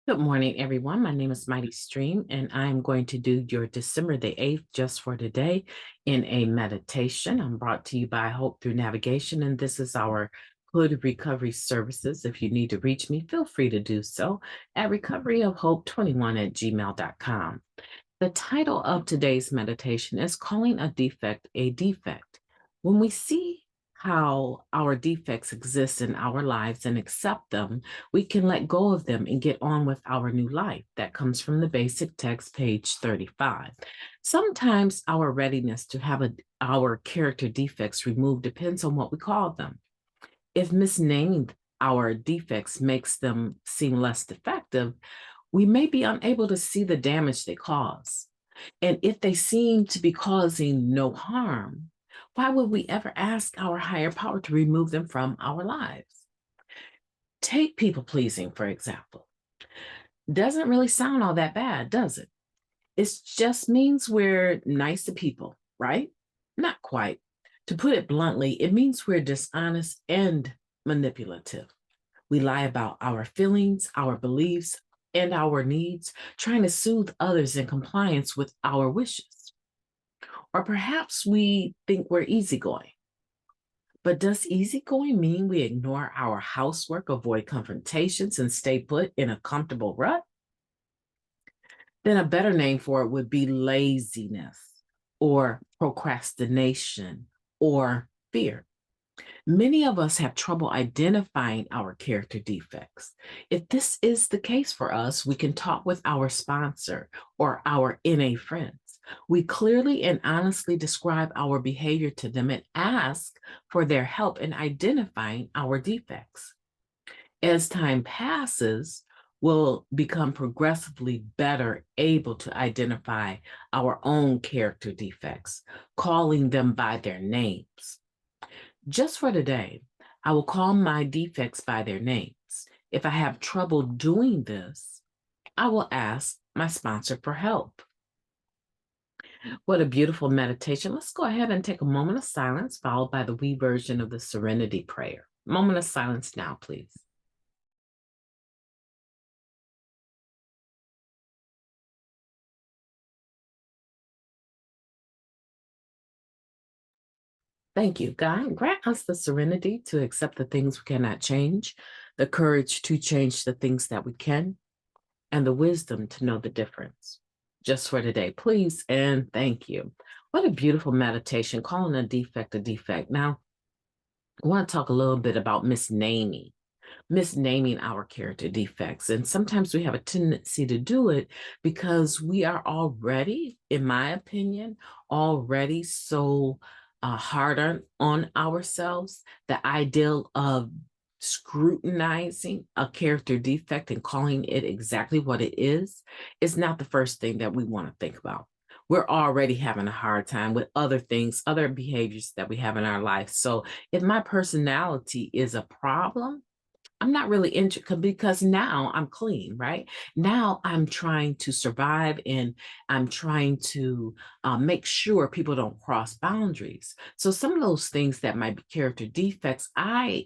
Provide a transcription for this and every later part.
Good morning, everyone. My name is MightyStream, and I'm going to do your December the 8th just for today in a meditation. I'm brought to you by Hope Through Navigation, and this is our H.O.D recovery services. If you need to reach me, feel free to do so at recoveryofhope21@gmail.com. The title of today's meditation is Calling a Defect a Defect. When we see how our defects exist in our lives and accept them, we can let go of them and get on with our new life. That comes from the basic text, page 35. Sometimes our readiness to have our character defects removed depends on what we call them. If misnaming our defects makes them seem less defective, we may be unable to see the damage they cause. And if they seem to be causing no harm, why would we ever ask our higher power to remove them from our lives? Take people pleasing, for example. Doesn't really sound all that bad, does it? It just means we're nice to people, right? Not quite. To put it bluntly, it means we're dishonest and manipulative. We lie about our feelings, our beliefs, and our needs, trying to soothe others in compliance with our wishes. Or perhaps we think we're easygoing. But does easygoing mean we ignore our housework, avoid confrontations, and stay put in a comfortable rut? Then a better name for it would be laziness or procrastination or fear. Many of us have trouble identifying our character defects. If this is the case for us, we can talk with our sponsor or our NA friends. We clearly and honestly describe our behavior to them and ask for their help in identifying our defects. As time passes, we'll become progressively better able to identify our own character defects, calling them by their names. Just for today, I will call my defects by their names. If I have trouble doing this, I will ask my sponsor for help. What a beautiful meditation. Let's go ahead and take a moment of silence, followed by the we version of the Serenity Prayer. Moment of silence now, please. Thank you, God. Grant us the serenity to accept the things we cannot change, the courage to change the things that we can, and the wisdom to know the difference. Just for today, please and thank you. What a beautiful meditation, calling a defect a defect. Now, I want to talk a little bit about misnaming our character defects. And sometimes we have a tendency to do it because we are already, in my opinion, already so hard on ourselves. The ideal of scrutinizing a character defect and calling it exactly what it is not the first thing that we want to think about. We're already having a hard time with other things, other behaviors that we have in our life. So if my personality is a problem, I'm not really interested because now I'm clean, right? Now I'm trying to survive and I'm trying to make sure people don't cross boundaries. So some of those things that might be character defects,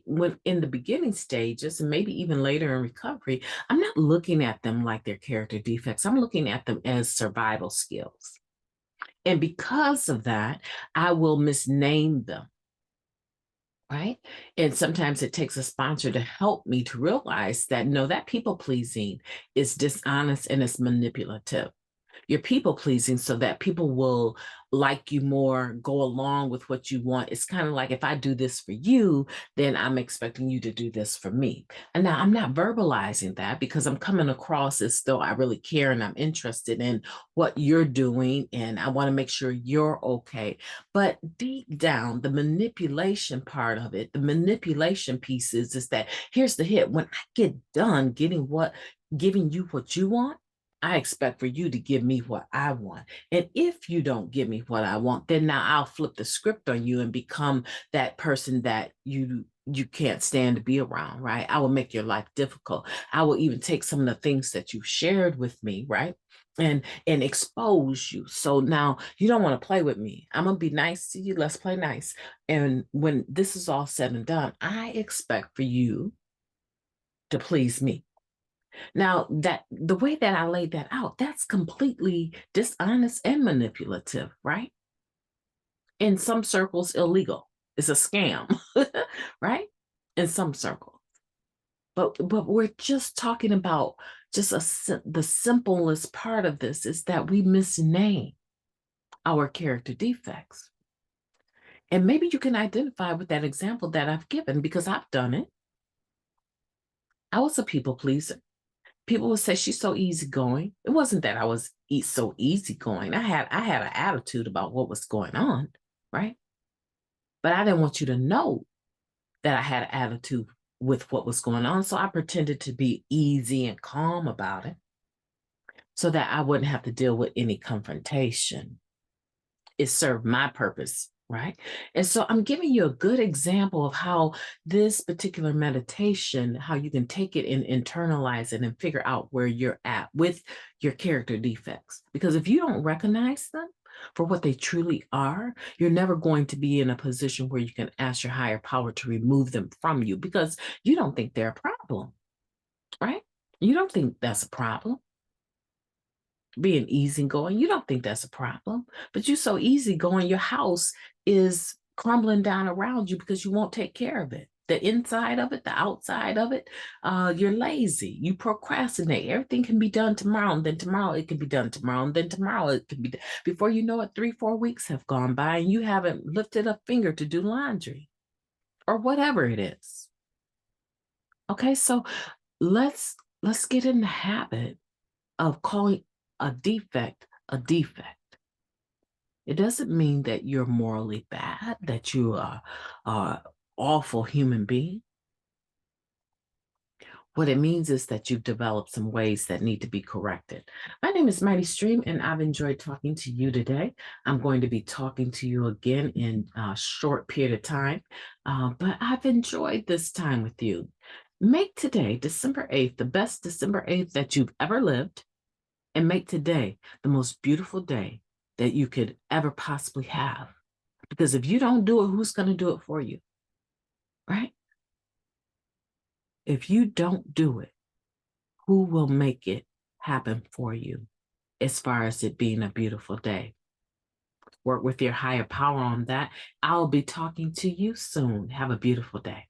when in the beginning stages and maybe even later in recovery, I'm not looking at them like they're character defects. I'm looking at them as survival skills. And because of that, I will misname them. Right. And sometimes it takes a sponsor to help me to realize that no, that people pleasing is dishonest and it's manipulative. You're people pleasing so that people will like you more, go along with what you want. It's kind of like if I do this for you, then I'm expecting you to do this for me. And now I'm not verbalizing that because I'm coming across as though I really care and I'm interested in what you're doing and I want to make sure you're okay. But deep down, the manipulation part of it, the manipulation pieces is that here's the hit. When I get done giving you what you want, I expect for you to give me what I want. And if you don't give me what I want, then now I'll flip the script on you and become that person that you can't stand to be around, right? I will make your life difficult. I will even take some of the things that you shared with me, right? And expose you. So now you don't want to play with me. I'm gonna be nice to you. Let's play nice. And when this is all said and done, I expect for you to please me. Now, that the way that I laid that out, that's completely dishonest and manipulative, right? In some circles, illegal. It's a scam, right? In some circles. But we're just talking about just the simplest part of this is that we misname our character defects. And maybe you can identify with that example that I've given because I've done it. I was a people pleaser. People would say she's so easygoing. It wasn't that I was so easygoing. I had an attitude about what was going on, right? But I didn't want you to know that I had an attitude with what was going on. So I pretended to be easy and calm about it so that I wouldn't have to deal with any confrontation. It served my purpose, right? And so I'm giving you a good example of how this particular meditation, how you can take it and internalize it and figure out where you're at with your character defects. Because if you don't recognize them for what they truly are, you're never going to be in a position where you can ask your higher power to remove them from you because you don't think they're a problem, right? You don't think that's a problem. Being easygoing, you don't think that's a problem, but you're so easygoing, your house is crumbling down around you because you won't take care of it. The inside of it, the outside of it, you're lazy, you procrastinate. Everything can be done tomorrow, and then tomorrow it can be done tomorrow, and then tomorrow it can be done. Before you know it, 3-4 weeks have gone by, and you haven't lifted a finger to do laundry or whatever it is. Okay, so let's get in the habit of calling a defect a defect. It doesn't mean that you're morally bad, that you are an awful human being. What it means is that you've developed some ways that need to be corrected. My name is Mighty Stream, and I've enjoyed talking to you today. I'm going to be talking to you again in a short period of time, but I've enjoyed this time with you. Make today, December 8th, the best December 8th that you've ever lived. And make today the most beautiful day that you could ever possibly have. Because if you don't do it, who's going to do it for you? Right? If you don't do it, who will make it happen for you as far as it being a beautiful day? Work with your higher power on that. I'll be talking to you soon. Have a beautiful day.